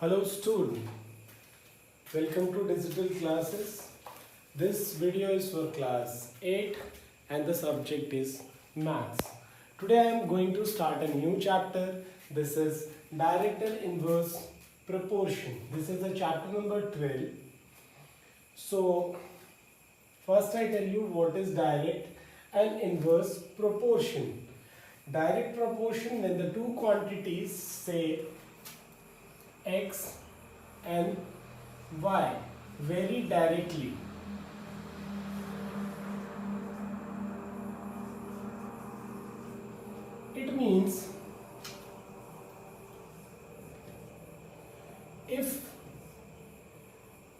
Hello student, welcome to digital classes. This video is for class 8 and the subject is maths. Today I am going to start a new chapter. This is direct and inverse proportion. This is the chapter number 12. So first I tell you what is direct and inverse proportion. Direct proportion when the two quantities say x and y very directly. It means if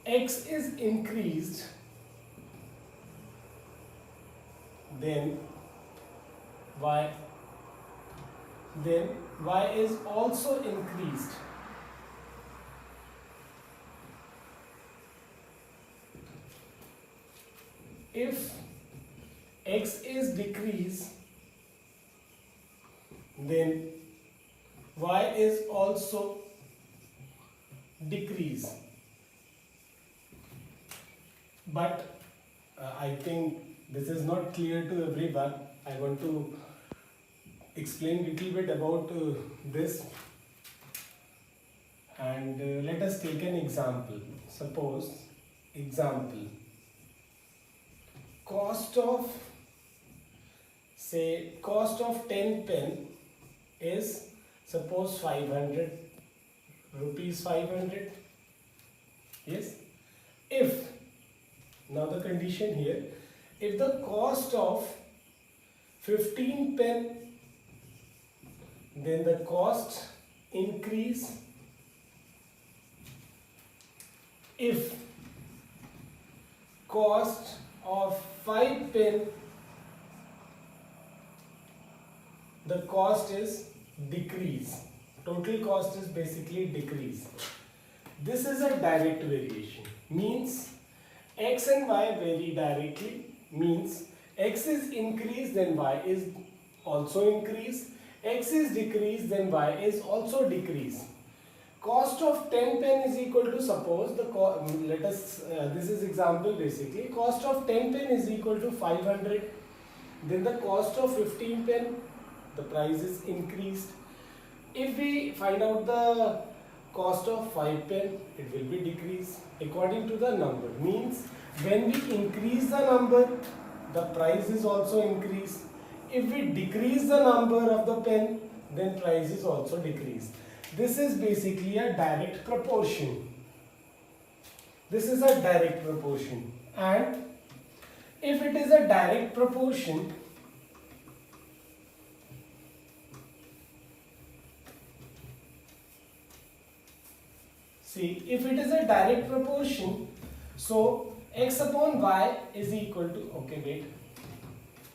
x is increased, then y is also increased. If x is decreased, then y is also decreased. But I think this is not clear to everyone. I want to explain little bit about this, and let us take an example. Suppose example, cost of 10 pen is suppose 500 rupees 500. Yes, if now the condition here, if the cost of 15 pen, then the cost increase. If cost of 5 pen, the cost is decrease. Total cost is basically decrease. This is a direct variation. Means x and y vary directly. Means x is increased, then y is also increased. X is decreased, then y is also decreased. Cost of 10 pen is equal to, suppose this is example basically, cost of 10 pen is equal to 500, then the cost of 15 pen, the price is increased. If we find out the cost of 5 pen, it will be decreased according to the number. Means when we increase the number, the price is also increased. If we decrease the number of the pen, then price is also decreased. This is basically a direct proportion. This is a direct proportion. And if it is a direct proportion, see, if it is a direct proportion, so x upon y is equal to, okay, wait.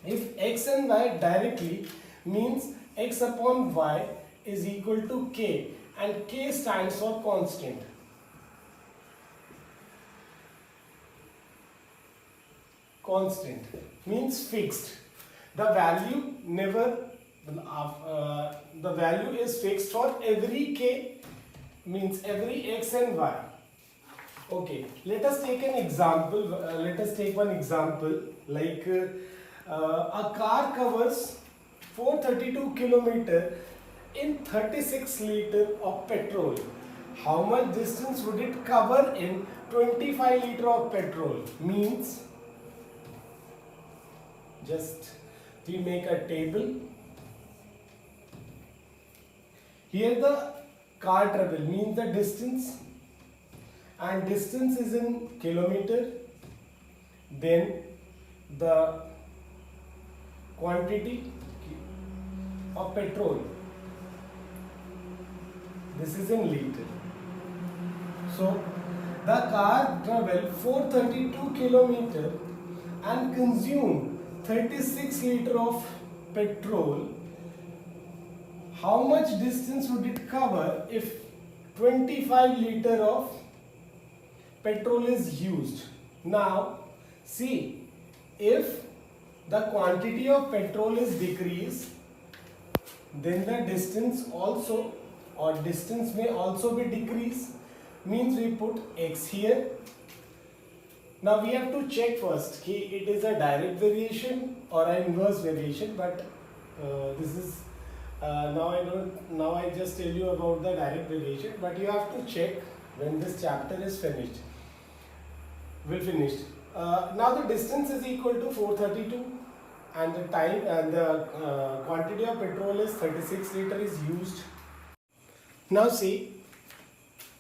If x and y directly, means x upon y is equal to k, and k stands for constant. Constant means fixed. The value the value is fixed for every k, means every x and y. Okay, let us take an example. Let us take one example, like a car covers 432 km in 36 liters of petrol. How much distance would it cover in 25 liters of petrol? Means just we make a table. Here the car travel means the distance, and distance is in kilometer. Then the quantity of petrol, this is in liter. So the car travel 432 km and consume 36 liters of petrol. How much distance would it cover if 25 liters of petrol is used? Now see, if the quantity of petrol is decreased, then the distance also or distance may also be decrease, means we put x here. Now we have to check first कि it is a direct variation or an inverse variation, but this is now I just tell you about the direct variation, but you have to check when this chapter is finished. Now the distance is equal to 432 and the time and the quantity of petrol is 36 liter is used. Now see,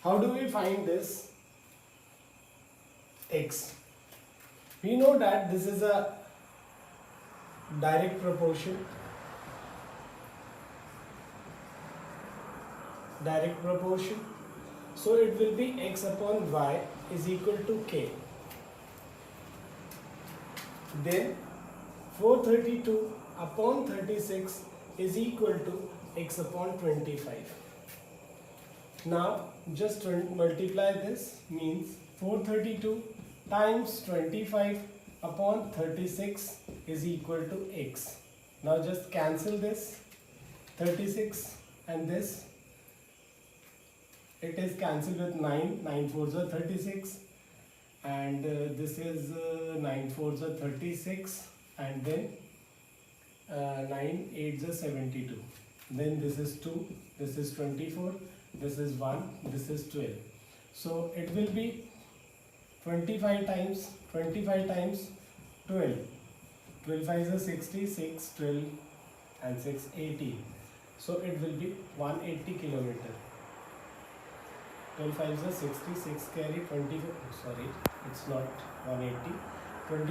how do we find this x? We know that this is a direct proportion. So it will be x upon y is equal to k. Then 432 upon 36 is equal to x upon 25. Now just multiply this, means 432 times 25 upon 36 is equal to x. Now just cancel this 36 and this. It is cancelled with 9, 9 4s are 36, and this is 9 4s are 36, and then 9 8s are 72. Then this is 2, this is 24, this is 1, this is 12. So it will be 25 times 12. 12 5s are 66, 12 and 6 18. So it will be 180 kilometer. 12 5s are 66, carry 24, sorry, it's not 180. 12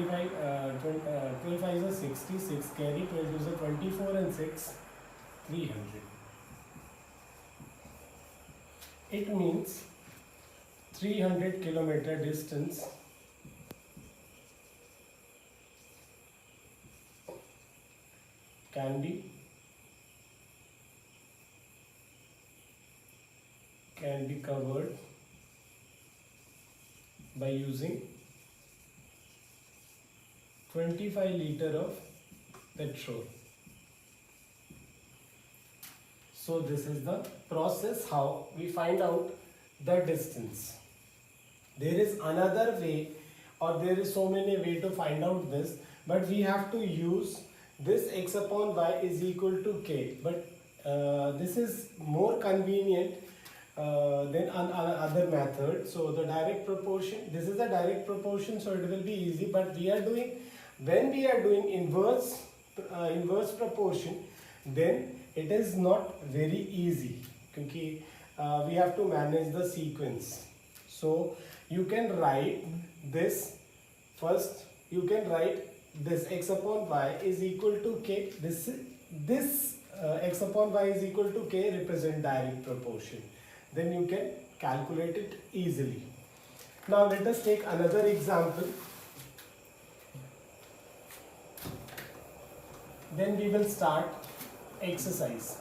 5s are 66, carry 12 2s are 24 and 6, 300. It means 300 kilometer distance can be covered by using 25 liter of petrol. So this is the process how we find out the distance. There is another way, or there is so many ways to find out this, but we have to use this x upon y is equal to k, but this is more convenient than other method. So the direct proportion, this is a direct proportion, so it will be easy, but when we are doing inverse proportion, then it is not very easy because we have to manage the sequence. So you can write this first, you can write this x upon y is equal to k. This x upon y is equal to k represent direct proportion. Then you can calculate it easily. Now let us take another example. Then we will start exercise.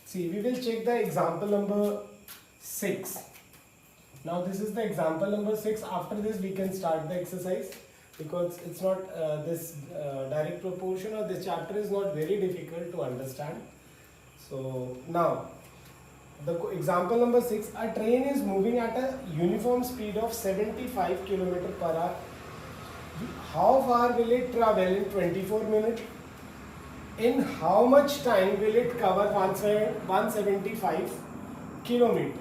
See, we will check the example number 6. Now this is the example number 6. After this we can start the exercise, because it's not this direct proportion or this chapter is not very difficult to understand. So now the example number 6, a train is moving at a uniform speed of 75 km per hour. How far will it travel in 24 minutes? In how much time will it cover 175 km?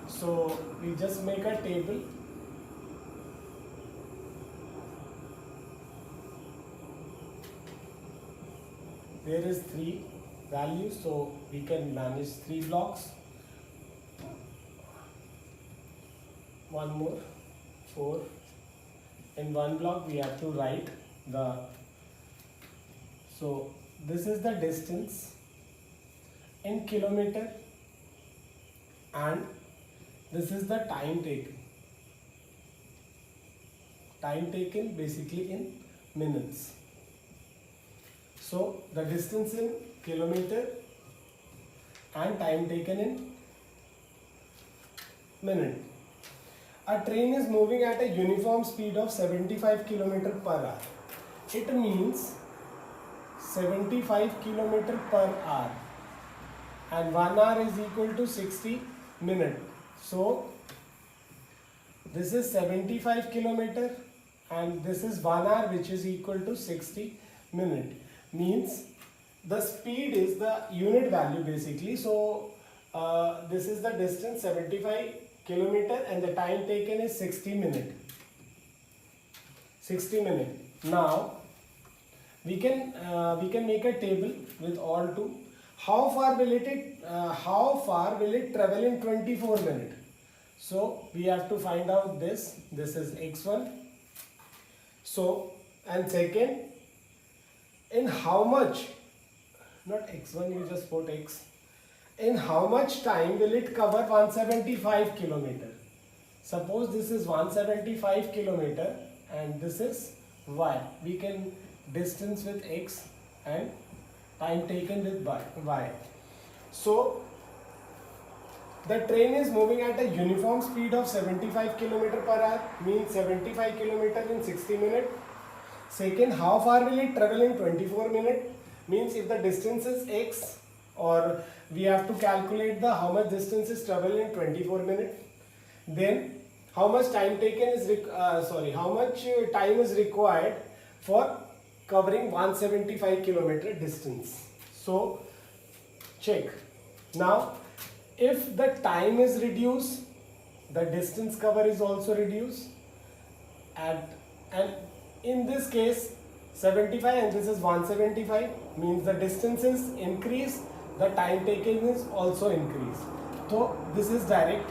So we just make a table. There is 3 values, so we can manage 3 blocks. One more, 4. In one block we have to write the, so this is the distance in kilometer and this is the time taken. Time taken basically in minutes. So the distance in kilometer and time taken in minute. A train is moving at a uniform speed of 75 km per hour. It means 75 km per hour, and 1 hour is equal to 60 minutes. So this is 75 km and this is 1 hour, which is equal to 60 minutes. Means the speed is the unit value basically. So this is the distance 75 km and the time taken is 60 minutes. 60 minutes. Now we can make a table with all two. How far will it travel in 24 minutes? So we have to find out this. This is x1. So, and second, in how much, not x1, you just put x. In how much time will it cover 175 kilometer? Suppose this is 175 kilometer and this is y. We can distance with x and time taken with y. So the train is moving at a uniform speed of 75 km per hour, means 75 km in 60 minutes. Second, how far will it travel in 24 minutes? Means if the distance is x, or we have to calculate the how much distance is traveled in 24 minutes. Then how much time taken is how much time is required for covering 175 kilometer distance. So check. Now if the time is reduced, the distance cover is also reduced, and in this case 75 and this is 175, means the distance is increased, the time taken is also increased. So this is direct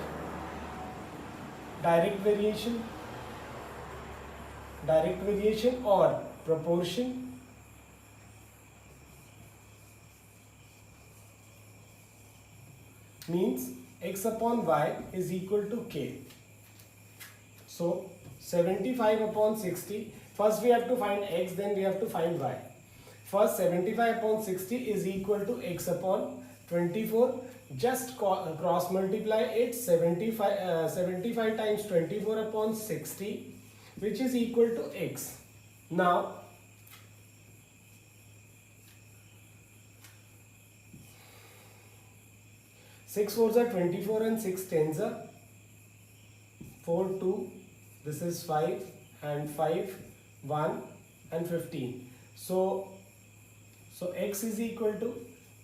variation or proportion. Means x upon y is equal to k. So 75 upon 60, first we have to find x, then we have to find y. First 75 upon 60 is equal to x upon 24. Just cross multiply it. 75 times 24 upon 60, which is equal to x. Now six fours are 24 and 6 tens are 4, 2, this is 5 and 5, 1 and 15. So x is equal to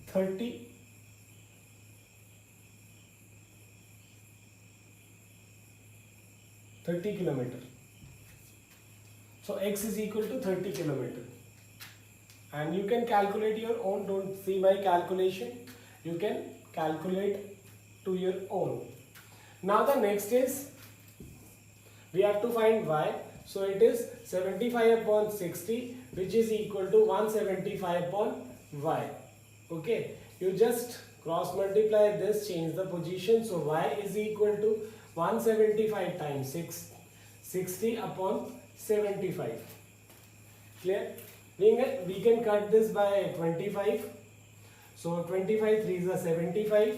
30 kilometer. So x is equal to 30 kilometer. And you can calculate your own, don't see my calculation. You can calculate to your own. Now the next is we have to find y. So it is 75 upon 60, which is equal to 175 upon y. Okay, you just cross multiply this, change the position. So y is equal to 175 times 60 upon 75. Clear? We can cut this by 25. So 25 3s are 75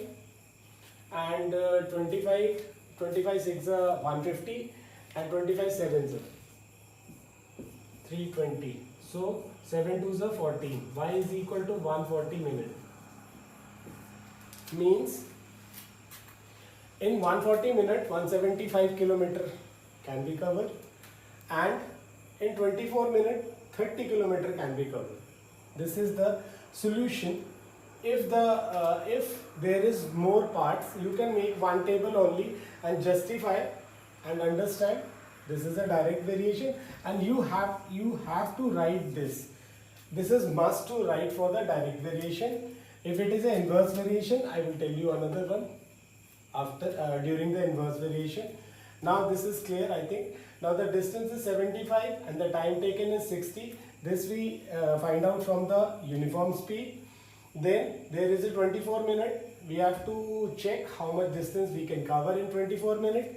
and 25 6 are 150 and 25 7s are 320. So 7 2s are 14. Y is equal to 140 minutes. Means in 140 minutes 175 kilometer can be covered, and in 24 minutes 30 kilometer can be covered. This is the solution. If there is more parts, you can make one table only and justify and understand. This is a direct variation, and you have to write this. This is must to write for the direct variation. If it is an inverse variation, I will tell you another one after during the inverse variation. Now this is clear, I think. Now the distance is 75 and the time taken is 60. This we find out from the uniform speed. Then there is a 24 minute. We have to check how much distance we can cover in 24 minutes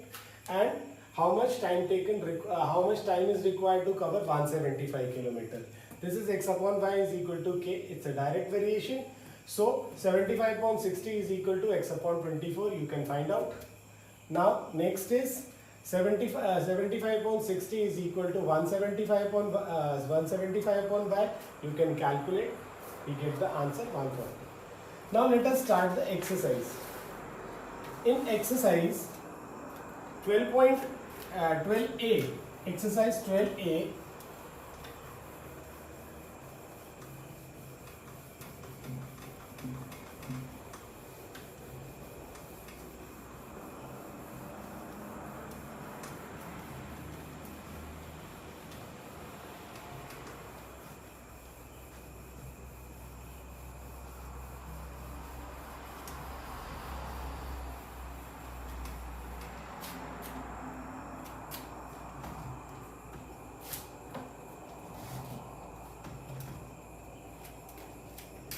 and how much time is required to cover 175 kilometer. This is x upon y is equal to k. It's a direct variation. So 75 upon 60 is equal to x upon 24. You can find out. Now next is 75 upon 60 is equal to 175 upon 175 upon y. You can calculate. We get the answer 140. Now let us start the exercise. In exercise 12A, exercise 12A,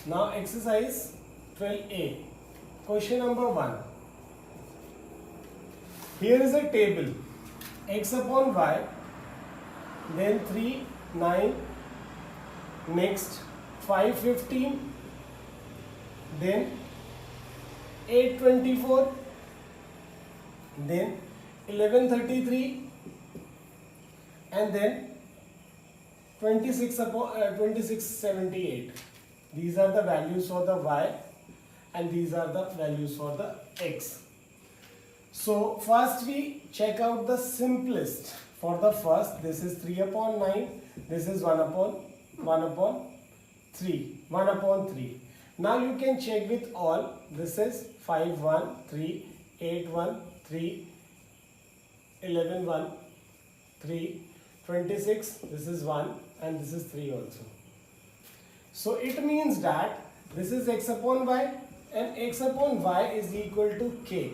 now exercise 12A, question number 1. Here is a table, x upon y, then 3, 9, next 5, 15, then 8, 24, then 11, 33, and then 26, 78. These are the values for the y and these are the values for the x. So first we check out the simplest. For the first, this is 3 upon 9, this is 1 upon 3. Now you can check with all. This is 5, 1, 3, 8, 1, 3, 11, 1, 3, 26, this is 1 and this is 3 also. So it means that this is x upon y and x upon y is equal to k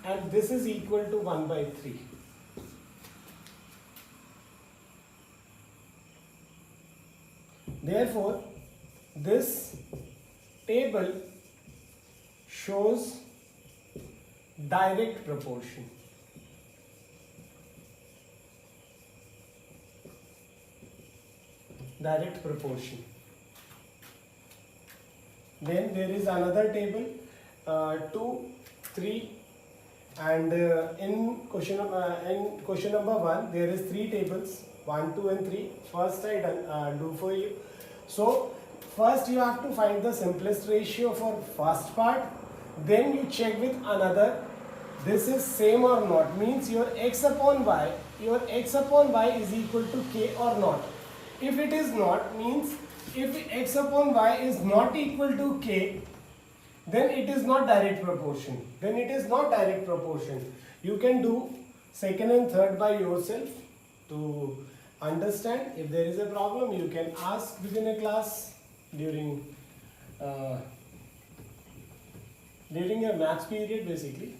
and this is equal to 1 by 3. Therefore, this table shows direct proportion. Direct proportion. Then there is another table, 2, 3, and in question number 1 there is 3 tables, 1, 2 and 3. First I do for you. So first you have to find the simplest ratio for first part, then you check with another. This is same or not, means your x upon y is equal to k or not. If it is not, means if x upon y is not equal to k, then it is not direct proportion. You can do second and third by yourself to understand. If there is a problem, you can ask within a class during your maths period basically.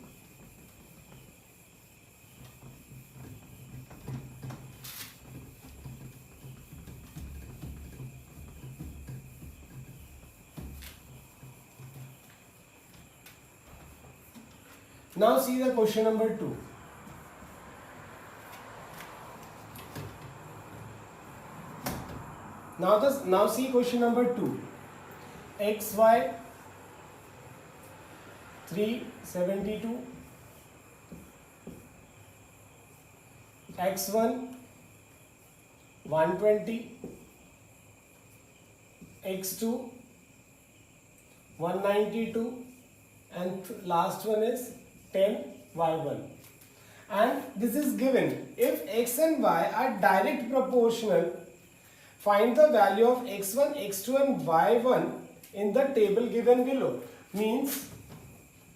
Now see the question number 2. Now see question number 2. X, y, 372, x1, 120, x2, 192, and last one is 10, y1. And this is given. If x and y are direct proportional, find the value of x1, x2 and y1 in the table given below. Means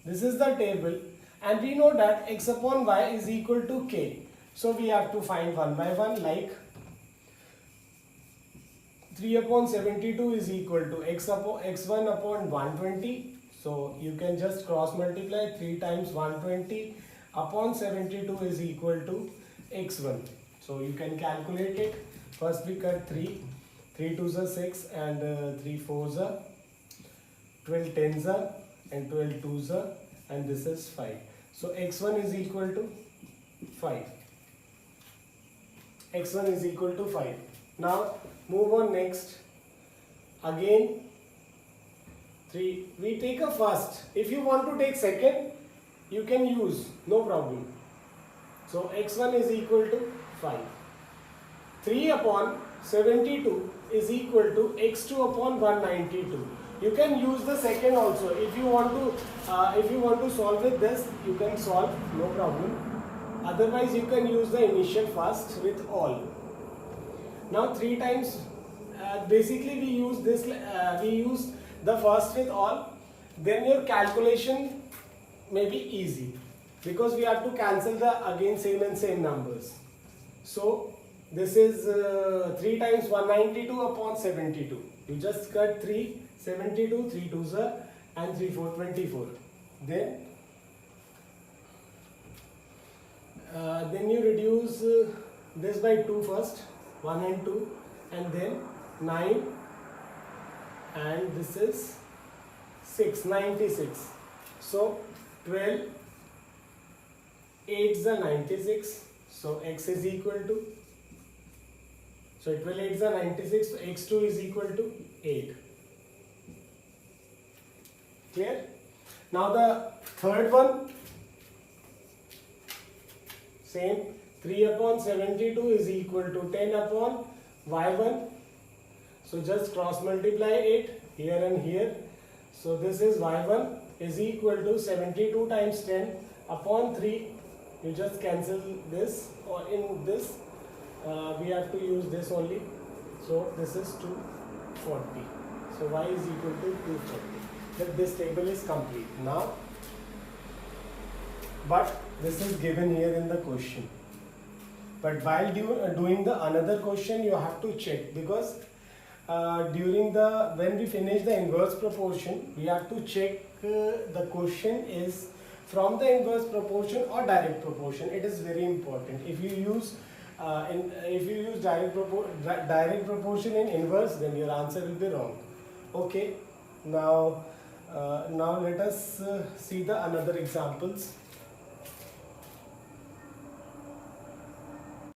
this is the table and we know that x upon y is equal to k. So we have to find one by one, like 3 upon 72 is equal to x1 upon 120. So you can just cross multiply. 3 times 120 upon 72 is equal to x1. So you can calculate it. First we cut 3. 3 2s are 6 and 3 4s are 12 10s are and 12 2s are, and this is 5. So x1 is equal to 5. x1 is equal to 5. Now Move on next. Again 3. We take a first. If you want to take second, you can use, no problem. So x1 is equal to 5. 3 upon 72 is equal to x2 upon 192. You can use the second also. If you want to solve with this, you can solve, no problem. Otherwise, you can use the initial first with all. Now 3 times. Basically, we use this. We use the first with all. Then your calculation may be easy because we have to cancel the again same and same numbers. So this is 3 times 192 upon 72. You just cut 3, 72, 3 2s are, and 3 4 24. Then you reduce this by 2 first, 1 and 2, and then 9, and this is 6, 96. So 12, 8 is 96. So x is equal to, so 12 8 is 96. So x2 is equal to 8. Clear? Now the third one, same. 3 upon 72 is equal to 10 upon y1. So just cross multiply it here and here. So this is y1 is equal to 72 times 10 upon 3. You just cancel this, or in this we have to use this only. So this is 240. So y is equal to 240. That this table is complete now. But this is given here in the question. But while doing the another question, you have to check, because when we finish the inverse proportion, we have to check the question is from the inverse proportion or direct proportion. It is very important. If you use direct proportion in inverse, then your answer will be wrong. Okay. Now let us see the another examples.